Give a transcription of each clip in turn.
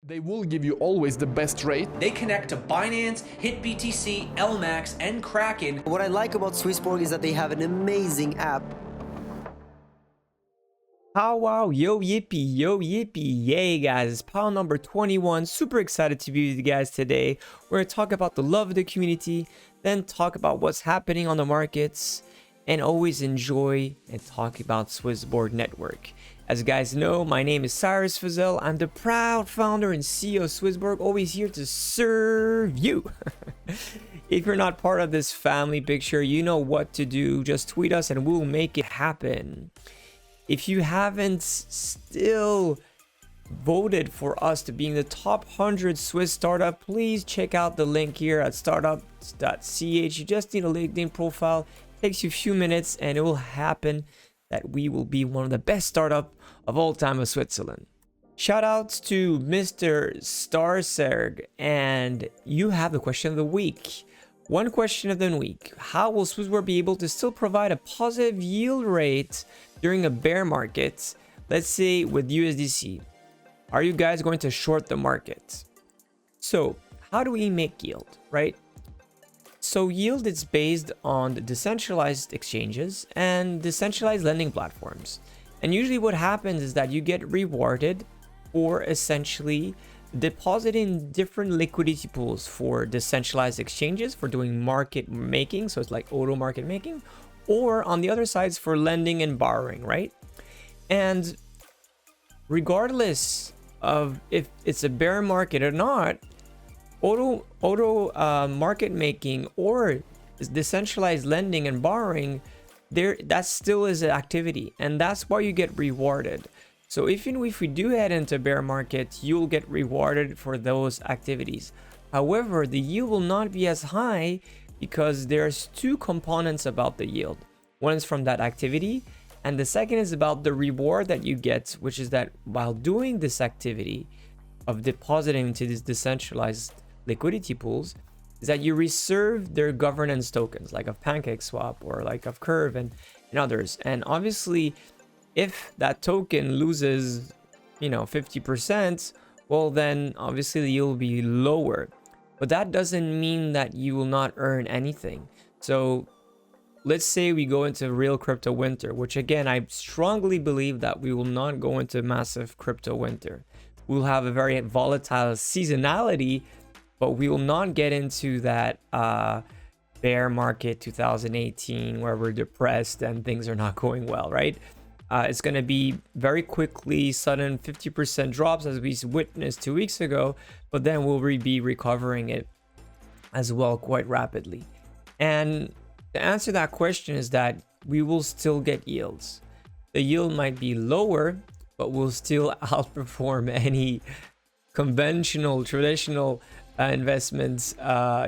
They will give you always the best rate. They connect to Binance, HitBTC, LMAX, and Kraken. What I like about Swissborg is that they have an amazing app. PowWow, yo yippee, yay guys, it's Pow number 21. Super excited to be with you guys today. We're going to talk about the love of the community, then talk about what's happening on the markets, and always enjoy and talk about Swissborg Network. As you guys know, my name is Cyrus Fazel. I'm the proud founder and CEO of Swissborg, always here to serve you. If you're not part of this family picture, you know what to do. Just tweet us and we'll make it happen. If you haven't still voted for us to be in the top 100 Swiss startup, please check out the link here at startups.ch. You just need a LinkedIn profile. It takes you a few minutes and it will happen that we will be one of the best startup of all time of Switzerland. Shout outs to Mr. Starserg, and you have the question of the week. One question of the week: how will Swissborg be able to still provide a positive yield rate during a bear market? Let's say with USDC. Are you guys going to short the market? So how do we make yield, right? So yield is based on the decentralized exchanges and decentralized lending platforms. And usually what happens is that you get rewarded for essentially depositing different liquidity pools for decentralized exchanges for doing market making. So it's like auto market making, or on the other sides for lending and borrowing, right? And regardless of if it's a bear market or not, auto market making or decentralized lending and borrowing, that still is an activity, and that's why you get rewarded. So even if we do head into bear market, you'll get rewarded for those activities. However, the yield will not be as high because there's two components about the yield. One is from that activity, and the second is about the reward that you get, which is that while doing this activity of depositing into these decentralized liquidity pools, is that you reserve their governance tokens, like of PancakeSwap or like of Curve and others. And obviously, if that token loses, 50%, well, then obviously the yield will be lower. But that doesn't mean that you will not earn anything. So let's say we go into real crypto winter, which again, I strongly believe that we will not go into massive crypto winter. We'll have a very volatile seasonality, but we will not get into that bear market 2018 where we're depressed and things are not going well, right? It's going to be very quickly sudden 50% drops as we witnessed 2 weeks ago, but then we'll be recovering it as well quite rapidly. And to answer that question is that we will still get yields. The yield might be lower, but we'll still outperform any conventional, traditional investments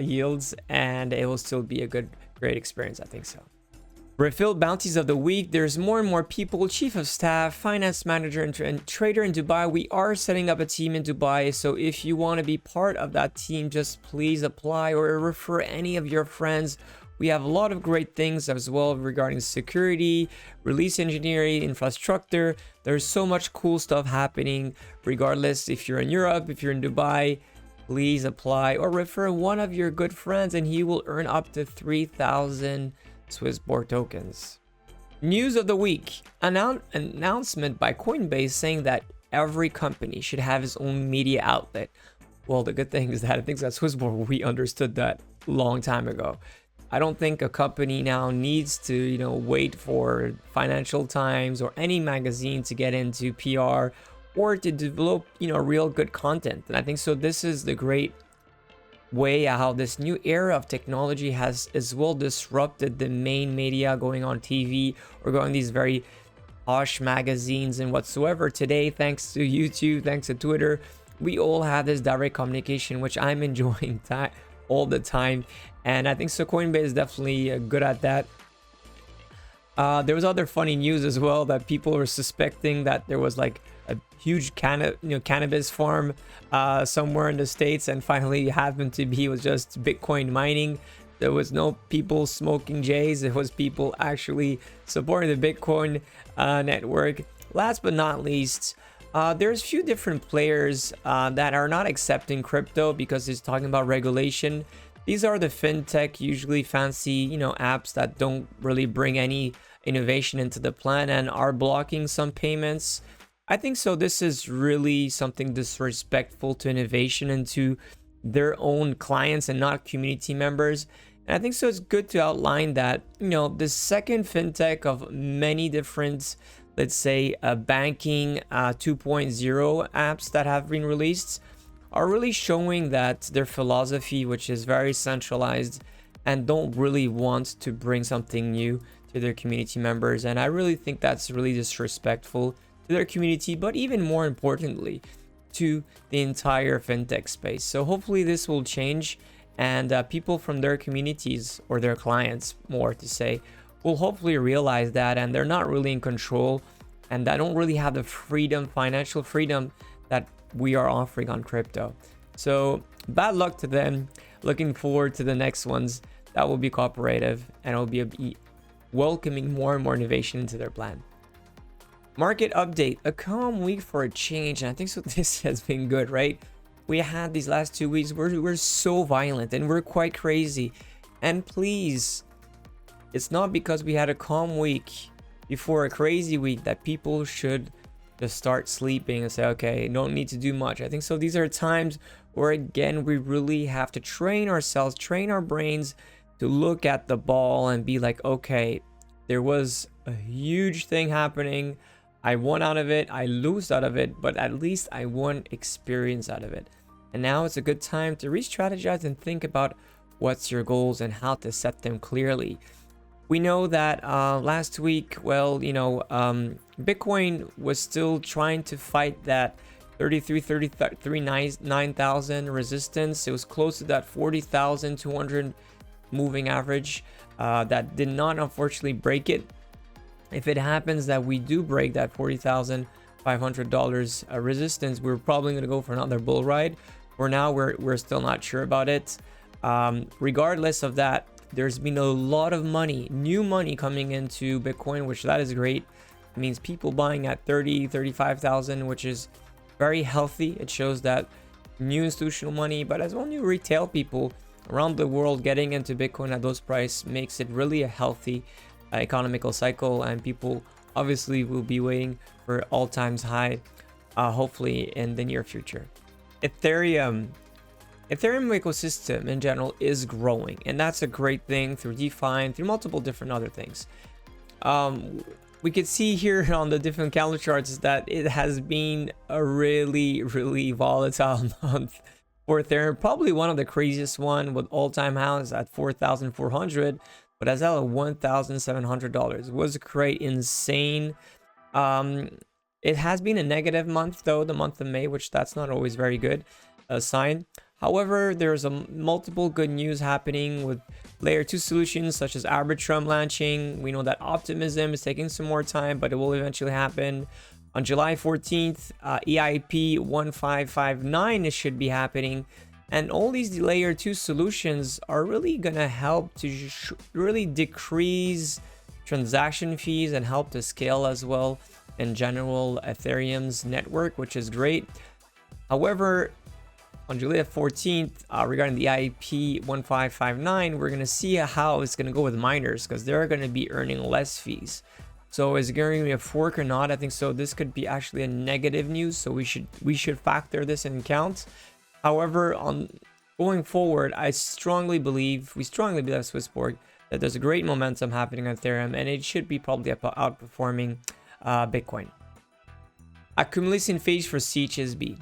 yields, and it will still be a great experience. I think so. Refill bounties of the week. There's more and more people, chief of staff, finance manager, and trader in Dubai. We are setting up a team in Dubai, so if you want to be part of that team, just please apply or refer any of your friends. We have a lot of great things as well regarding security, release engineering, infrastructure. There's so much cool stuff happening. Regardless if you're in Europe, if you're in Dubai, please apply or refer one of your good friends and he will earn up to 3,000 Swissborg tokens. News of the week. Announcement by Coinbase saying that every company should have its own media outlet. Well, the good thing is that I think that Swissborg, we understood that a long time ago. I don't think a company now needs to, wait for Financial Times or any magazine to get into PR or to develop, real good content. And I think so this is the great way how this new era of technology has as well disrupted the main media going on TV or going these very posh magazines and whatsoever. Today, thanks to YouTube, thanks to Twitter, we all have this direct communication, which I'm enjoying all the time. And I think so Coinbase is definitely good at that. There was other funny news as well that people were suspecting that there was like a huge cannabis farm somewhere in the States, and finally it happened to be was just Bitcoin mining. There was no people smoking J's. It was people actually supporting the Bitcoin network. Last but not least, There's a few different players that are not accepting crypto because it's talking about regulation. These are the fintech, usually fancy, apps that don't really bring any innovation into the plan and are blocking some payments. I think so. This is really something disrespectful to innovation and to their own clients and not community members. And I think so. It's good to outline that, the second fintech of many different, let's say, banking 2.0 apps that have been released are really showing that their philosophy, which is very centralized and don't really want to bring something new to their community members. And I really think that's really disrespectful to their community, but even more importantly, to the entire fintech space. So hopefully this will change, and people from their communities, or their clients more to say, will hopefully realize that, and they're not really in control, and they don't really have the freedom, financial freedom, that we are offering on crypto. So bad luck to them. Looking forward to the next ones that will be cooperative and will be welcoming more and more innovation into their plan. Market update, a calm week for a change, and I think so. This has been good, right? We had these last 2 weeks we're so violent and we're quite crazy, and please, it's not because we had a calm week before a crazy week that people should just start sleeping and say, okay, don't need to do much. I think so. These are times where, again, we really have to train ourselves, train our brains to look at the ball and be like, okay, there was a huge thing happening. I won out of it, I lose out of it, but at least I won experience out of it. And now it's a good time to re-strategize and think about what's your goals and how to set them clearly. We know that last week, Bitcoin was still trying to fight that 39,000 resistance. It was close to that 40,200 moving average that did not unfortunately break it. If it happens that we do break that $40,500 resistance, we're probably going to go for another bull ride. For now, we're still not sure about it. Regardless of that, there's been a lot of money, new money coming into Bitcoin, which that is great. It means people buying at 30, 35,000, which is very healthy. It shows that new institutional money, but as well new retail people around the world getting into Bitcoin at those prices makes it really a healthy economical cycle, and people obviously will be waiting for all-times high, hopefully in the near future. Ethereum ecosystem in general is growing, and that's a great thing through DeFi and through multiple different other things. We could see here on the different calendar charts that it has been a really volatile month for Ethereum. Probably one of the craziest one, with all-time highs at 4,400, but as well $1,700. It was great, insane. It has been a negative month though, the month of May, which that's not always very good sign. However, there's multiple good news happening with layer 2 solutions such as Arbitrum launching. We know that Optimism is taking some more time, but it will eventually happen. On July 14th, EIP 1559 should be happening. And all these layer 2 solutions are really going to help to really decrease transaction fees and help to scale as well in general Ethereum's network, which is great. However, on July 14th, regarding the EIP 1559, we're going to see how it's going to go with miners, because they're going to be earning less fees. So is it going to be a fork or not? I think so. This could be actually a negative news, so we should factor this in account. However, on going forward, we strongly believe at Swissborg that there's a great momentum happening on Ethereum, and it should be probably outperforming Bitcoin. Accumulation phase for CHSB.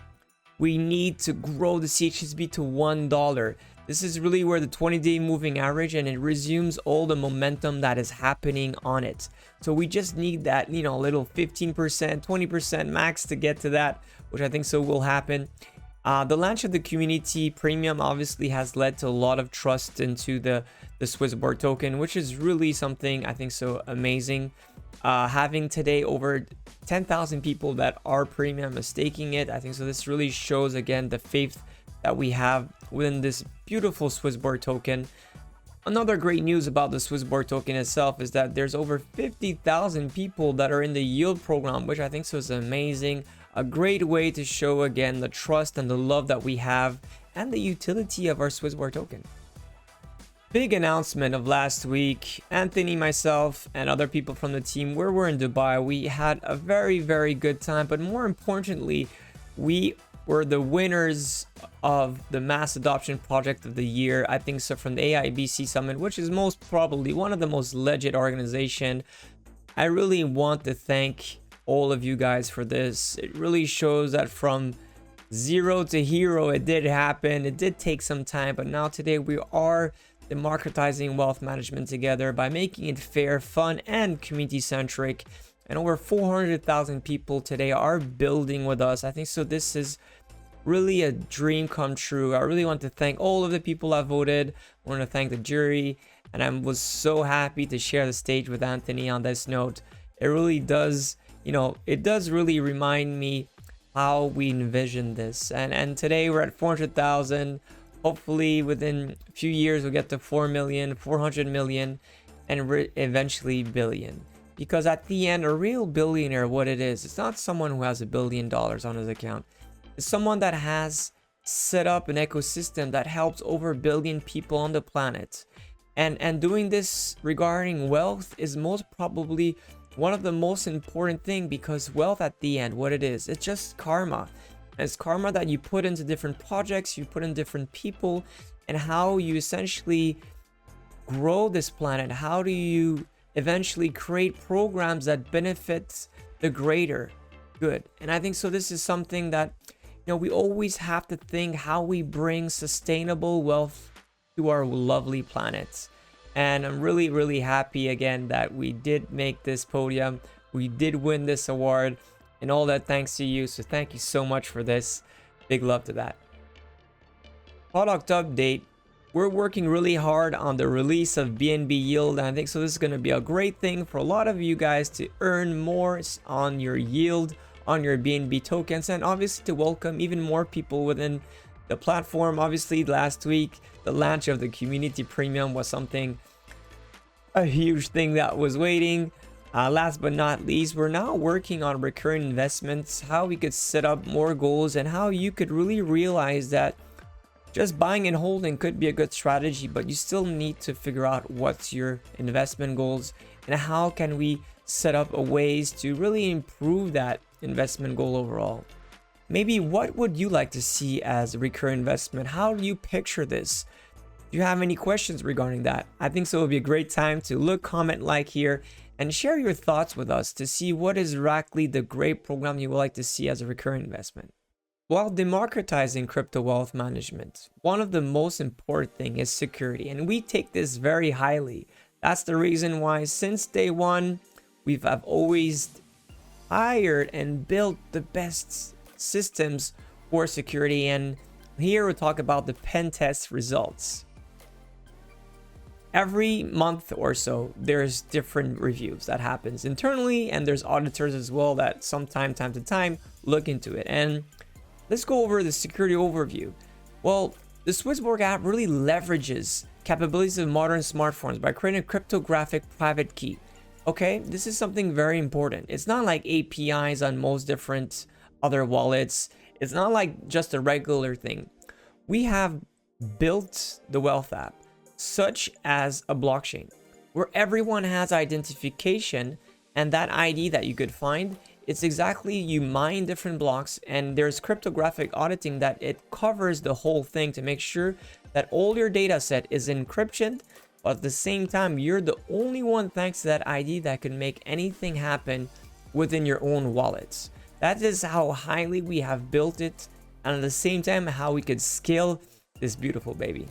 We need to grow the CHSB to $1. This is really where the 20-day moving average, and it resumes all the momentum that is happening on it. So we just need that, little 15%, 20% max to get to that, which I think so will happen. The launch of the community premium obviously has led to a lot of trust into the Swissborg token, which is really something I think so amazing. Having today over 10,000 people that are premium staking it, I think so this really shows again the faith that we have within this beautiful Swissborg token. Another great news about the Swissborg token itself is that there's over 50,000 people that are in the yield program, which I think so is amazing. a great way to show again the trust and the love that we have and the utility of our Swissborg token. Big announcement of last week. Anthony, myself, and other people from the team, where we're in Dubai, we had a very, very good time. But more importantly, we were the winners of the mass adoption project of the year. I think so, from the AIBC Summit, which is most probably one of the most legit organization. I really want to thank all of you guys for this. It really shows that from zero to hero, it did happen. It did take some time, but now today we are democratizing wealth management together by making it fair, fun, and community centric. And over 400,000 people today are building with us. I think so. This is really a dream come true. I really want to thank all of the people that voted. I want to thank the jury, and I was so happy to share the stage with Anthony on this note. It really does, it does really remind me how we envisioned this. And today we're at 400,000. Hopefully within a few years we'll get to 4 million, 400 million, and eventually billion. Because at the end, a real billionaire, what it is, it's not someone who has $1 billion on his account. It's someone that has set up an ecosystem that helps over 1 billion people on the planet. And doing this regarding wealth is most probably one of the most important thing, because wealth at the end, what it is, it's just karma. It's karma that you put into different projects, you put in different people, and how you essentially grow this planet. How do you eventually create programs that benefit the greater good? And I think so this is something that, we always have to think how we bring sustainable wealth to our lovely planet. And I'm really, really happy again that we did make this podium. We did win this award. And all that thanks to you. So thank you so much for this. Big love to that. Product update. We're working really hard on the release of BNB yield. And I think so this is going to be a great thing for a lot of you guys to earn more on your yield, on your BNB tokens, and obviously to welcome even more people within the platform. Obviously last week, the launch of the community premium was a huge thing that was waiting. Last but not least, we're now working on recurring investments, how we could set up more goals, and how you could really realize that just buying and holding could be a good strategy, but you still need to figure out what's your investment goals and how can we set up a ways to really improve that investment goal overall. Maybe what would you like to see as a recurring investment? How do you picture this? Do you have any questions regarding that? I think so it would be a great time to look, comment, like here, and share your thoughts with us to see what is exactly the great program you would like to see as a recurring investment. While democratizing crypto wealth management, one of the most important things is security, and we take this very highly. That's the reason why since day one, have always hired and built the best systems for security. And here we'll talk about the Pentest Results. Every month or so, there's different reviews that happens internally, and there's auditors as well that time to time look into it. And let's go over the security overview. Well, the Swissborg app really leverages capabilities of modern smartphones by creating a cryptographic private key. Okay, this is something very important. It's not like APIs on most different other wallets. It's not like just a regular thing. We have built the Wealth app such as a blockchain where everyone has identification, and that ID that you could find, it's exactly you mine different blocks, and there's cryptographic auditing that it covers the whole thing to make sure that all your data set is encrypted, but at the same time you're the only one, thanks to that ID, that can make anything happen within your own wallets. That is how highly we have built it, and at the same time how we could scale this beautiful baby.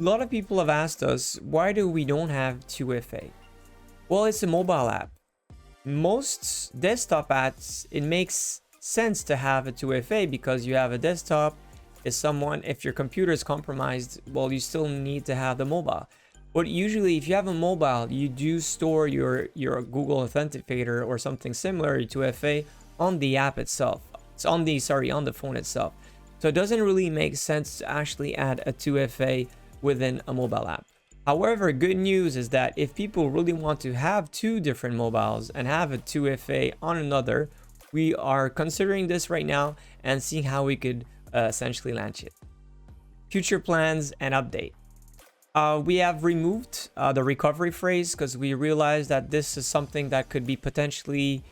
A lot of people have asked us, why do we don't have 2FA? Well, it's a mobile app. Most desktop apps, it makes sense to have a 2FA because you have a desktop. If your computer is compromised, well, you still need to have the mobile. But usually if you have a mobile, you do store your Google Authenticator or something similar to 2FA on the app itself. It's on the phone itself. So it doesn't really make sense to actually add a 2FA within a mobile app. However, good news is that if people really want to have two different mobiles and have a 2FA on another, we are considering this right now and seeing how we could essentially launch it. Future plans and update. We have removed the recovery phrase because we realized that this is something that could be potentially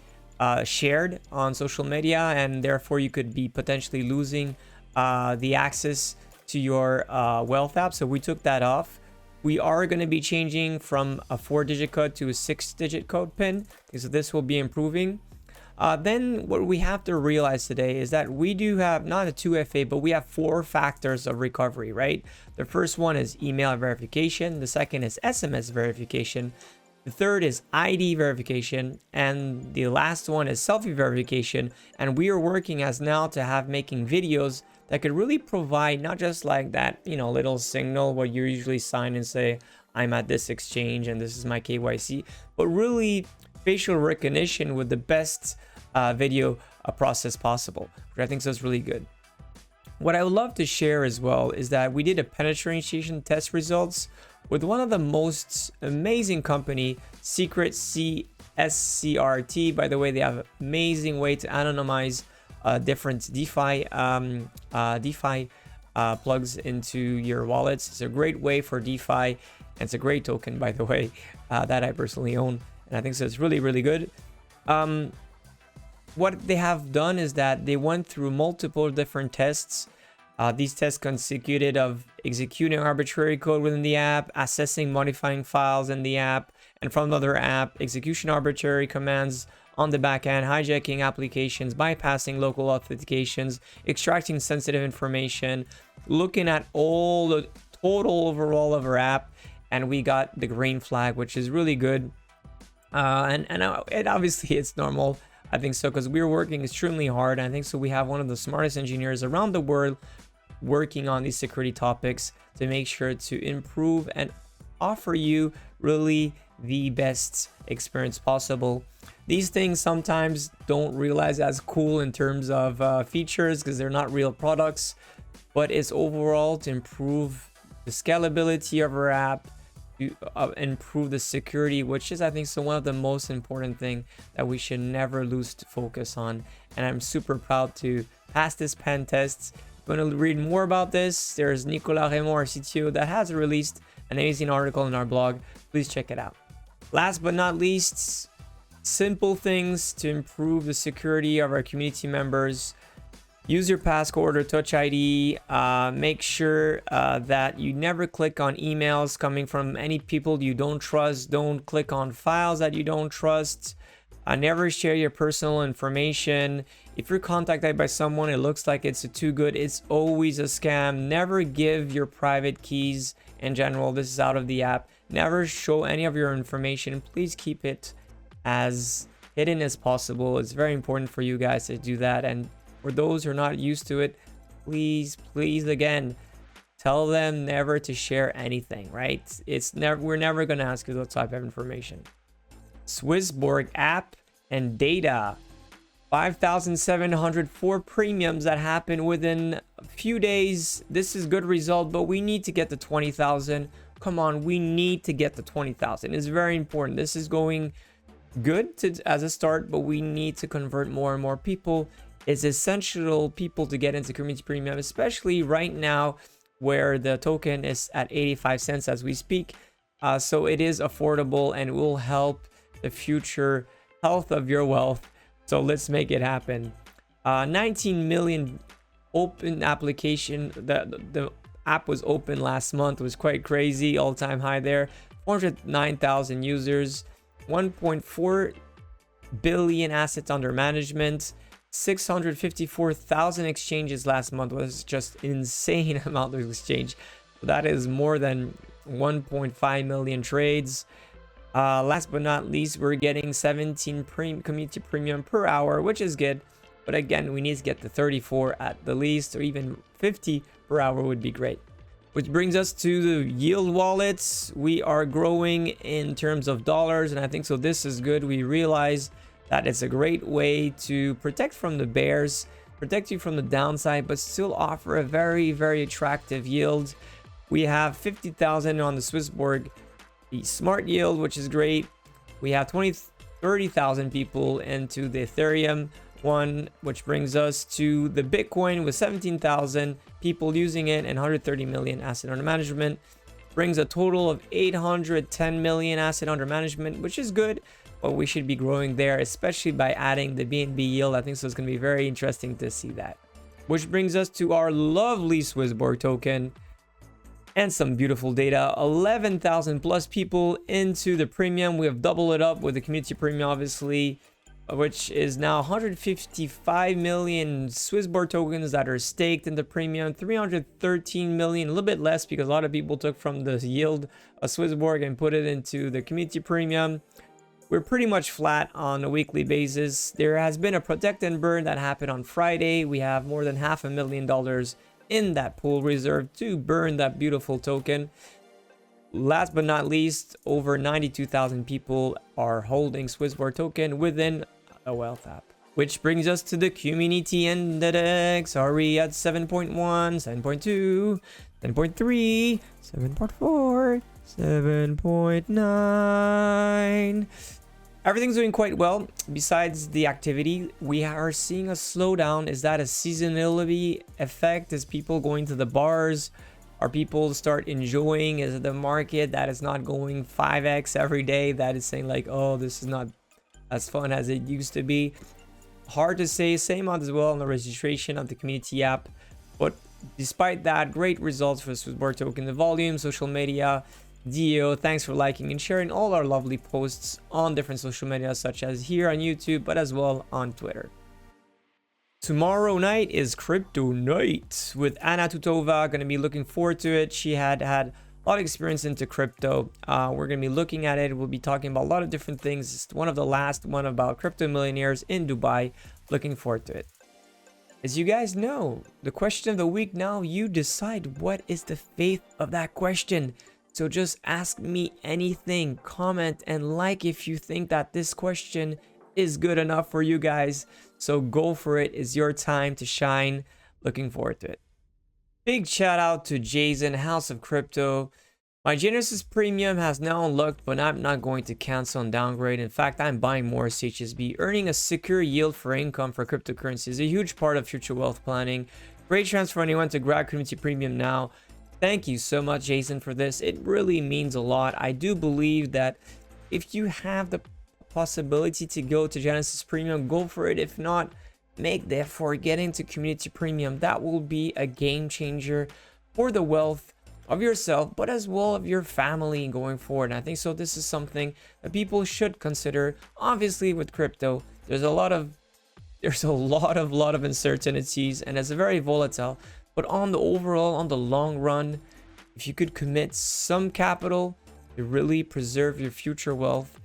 shared on social media, and therefore you could be potentially losing the access to your wealth app. So we took that off. We are going to be changing from a 4-digit code to a 6-digit code pin, so this will be improving. Then what we have to realize today is that we do have not a 2FA, but we have 4 factors of recovery, right? The first one is email verification. The second is SMS verification. The third is ID verification. And the last one is selfie verification. And we are working as now to have making videos that could really provide not just like that, you know, little signal where you usually sign and say, I'm at this exchange and this is my KYC, but really facial recognition with the best video process possible, which I think is really good. What I would love to share as well is that we did a penetration test results with one of the most amazing company, Secret CSCRT. By the way, they have an amazing way to anonymize different DeFi plugs into your wallets. It's a great way for DeFi, and it's a great token, by the way, that I personally own, and I think so. It's really, really good. What they have done is that they went through multiple different tests. These tests consisted of executing arbitrary code within the app, assessing modifying files in the app and from another app, execution arbitrary commands on the backend, hijacking applications, bypassing local authentications, extracting sensitive information, looking at all the total overall of our app, and we got the green flag, which is really good. And obviously it's normal, I think so, because we're working extremely hard. I think so. We have one of the smartest engineers around the world working on these security topics to make sure to improve and offer you really the best experience possible. These things sometimes don't realize as cool in terms of features because they're not real products, but it's overall to improve the scalability of our app, to improve the security, which is, I think, so one of the most important thing that we should never lose focus on. And I'm super proud to pass this pen test. If you want to read more about this, there's Nicolas Raymond, our CTO, that has released an amazing article in our blog. Please check it out. Last but not least, simple things to improve the security of our community members. Use your passcode or touch ID. Make sure that you never click on emails coming from any people you don't trust. Don't click on files that you don't trust. Never share your personal information. If you're contacted by someone, it looks like it's too good, it's always a scam. Never give your private keys in general. This is out of the app. Never show any of your information. Please keep it as hidden as possible. It's very important for you guys to do that. And for those who are not used to it, please again, tell them never to share anything, right? We're never going to ask you that type of information. Swissborg App and data. 5,704 premiums that happen within a few days. This is good result, but we need to get to 20,000. Come on, we need to get to 20,000. It's very important. This is going good as a start, but we need to convert more and more people. It's essential people to get into community premium, especially right now where the token is at 85 cents as we speak. So it is affordable and will help the future health of your wealth. So let's make it happen. 19 million open application. The app was open last month. It was quite crazy. All-time high there. 409,000 users. 1.4 billion assets under management. 654,000 exchanges last month. Was just insane amount of exchange. That is more than 1.5 million trades. Last but not least, we're getting 17 community premium per hour, which is good. But again, we need to get to 34 at the least, or even 50 per hour would be great. Which brings us to the yield wallets. We are growing in terms of dollars, and I think so this is good. We realize that it's a great way to protect from the bears, protect you from the downside, but still offer a very, very attractive yield. We have 50,000 on the Swissborg smart yield, which is great. We have 30,000 people into the Ethereum, one, which brings us to the Bitcoin with 17,000 people using it and 130 million asset under management. Brings a total of 810 million asset under management, which is good, but we should be growing there, especially by adding the BNB yield. I think so. It's going to be very interesting to see that. Which brings us to our lovely Swissborg token and some beautiful data. 11,000 plus people into the premium. We have doubled it up with the community premium, obviously, which is now 155 million Swissborg tokens that are staked in the premium. 313 million, a little bit less because a lot of people took from the yield of Swissborg and put it into the community premium. We're pretty much flat on a weekly basis. There has been a protect and burn that happened on Friday. We have more than $500,000 in that pool reserve to burn that beautiful token. Last but not least, over 92,000 people are holding Swissborg token within a wealth app. Which brings us to the community index. Are we at 7.1, 7.2, 7.3, 7.4, 7.9? Everything's doing quite well. Besides the activity, we are seeing a slowdown. Is that a seasonality effect? Is people going to the bars? Are people start enjoying? Is it the market that is not going 5x every day that is saying like, oh, this is not as fun as it used to be? Hard to say. Same as well on the registration of the community app. But despite that, great results for Swissborg token. The volume, social media, DAO. Thanks for liking and sharing all our lovely posts on different social media, such as here on YouTube, but as well on Twitter. Tomorrow night is crypto night with Anna Tutova. Going to be looking forward to it. She had a lot of experience into crypto. We're going to be looking at it. We'll be talking about a lot of different things. It's one of the last one about crypto millionaires in Dubai. Looking forward to it. As you guys know, the question of the week now, you decide what is the faith of that question. So just ask me anything, comment and like if you think that this question is good enough for you guys. So go for it. It's your time to shine. Looking forward to it. Big shout out to Jason, House of Crypto. My Genesis Premium has now unlocked, but I'm not going to cancel and downgrade. In fact, I'm buying more CHSB. Earning a secure yield for income for cryptocurrency is a huge part of future wealth planning. Great chance for anyone to grab Community Premium now. Thank you so much, Jason, for this. It really means a lot. I do believe that if you have the possibility to go to Genesis Premium, go for it. If not, make the effort, get into Community Premium. That will be a game changer for the wealth of yourself, but as well of your family going forward. And I think so this is something that people should consider. Obviously, with crypto, there's a lot of uncertainties, and it's very volatile. But on the overall, on the long run, if you could commit some capital to really preserve your future wealth,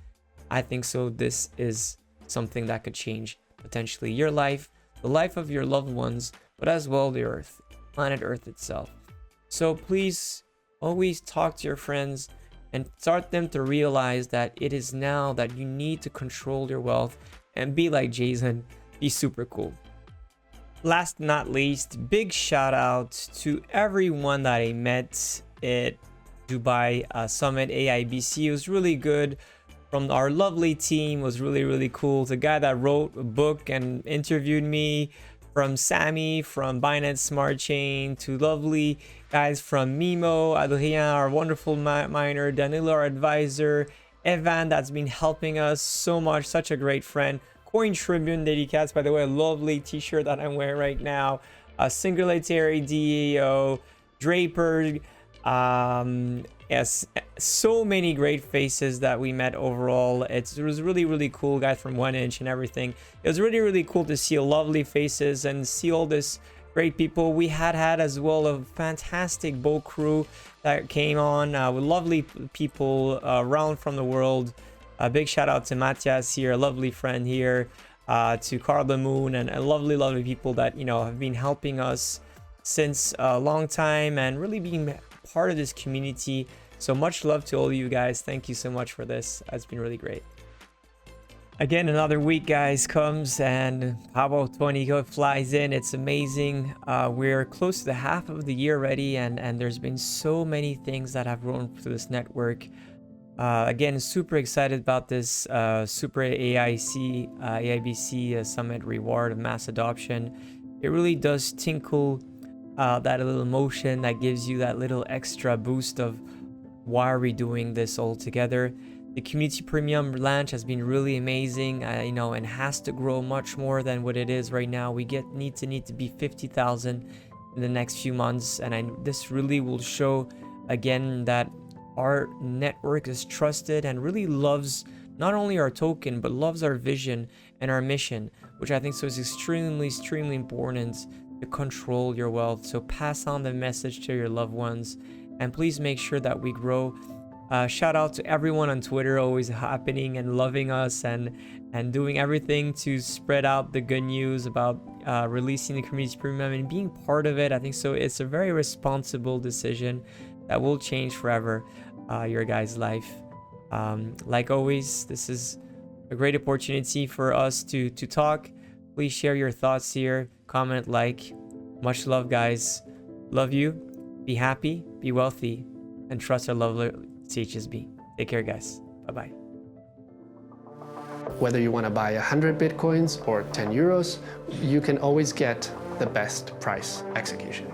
I think so this is something that could change potentially your life, the life of your loved ones, but as well the Earth, planet Earth itself. So please always talk to your friends and start them to realize that it is now that you need to control your wealth and be like Jason, be super cool. Last but not least, big shout out to everyone that I met at Dubai Summit AIBC. It was really good. From our lovely team, was really cool. The guy that wrote a book and interviewed me, from Sammy from Binance Smart Chain, to lovely guys from Mimo, Adrien, our wonderful miner, Danilo, our advisor, Evan, that's been helping us so much, such a great friend. Coin Tribune Dedicates, by the way, a lovely t-shirt that I'm wearing right now. Singularity DAO, Draper, yes, so many great faces that we met overall. It was really cool, guys from 1inch and everything. It was really cool to see lovely faces and see all this great people. We had as well a fantastic boat crew that came on with lovely people around from the world. A big shout out to Matthias here, a lovely friend here, to Carl the Moon, and lovely people that, you know, have been helping us since a long time and really being part of this community. So much love to all of you guys. Thank you so much for this. It's been really great. Again, another week, guys, comes and PowWow 20 flies in. It's amazing. We're close to the half of the year already, and there's been so many things that have grown through this network. Again, super excited about this Super AIBC Summit reward of mass adoption. It really does tinkle that little emotion that gives you that little extra boost of why are we doing this all together. The community premium launch has been really amazing, and has to grow much more than what it is right now. We need to be 50,000 in the next few months, and this really will show again that our network is trusted and really loves not only our token but loves our vision and our mission, which I think so is extremely important to control your wealth. So pass on the message to your loved ones, and please make sure that we grow. Shout out to everyone on Twitter, always happening and loving us and doing everything to spread out the good news about releasing the community premium and being part of it. I think so it's a very responsible decision that will change forever your guys' life. Like always, this is a great opportunity for us to talk. Please share your thoughts here, comment, like. Much love, guys. Love you. Be happy, be wealthy, and trust our lovely CHSB. Take care, guys. Bye-bye. Whether you want to buy 100 Bitcoins or 10 euros, you can always get the best price execution.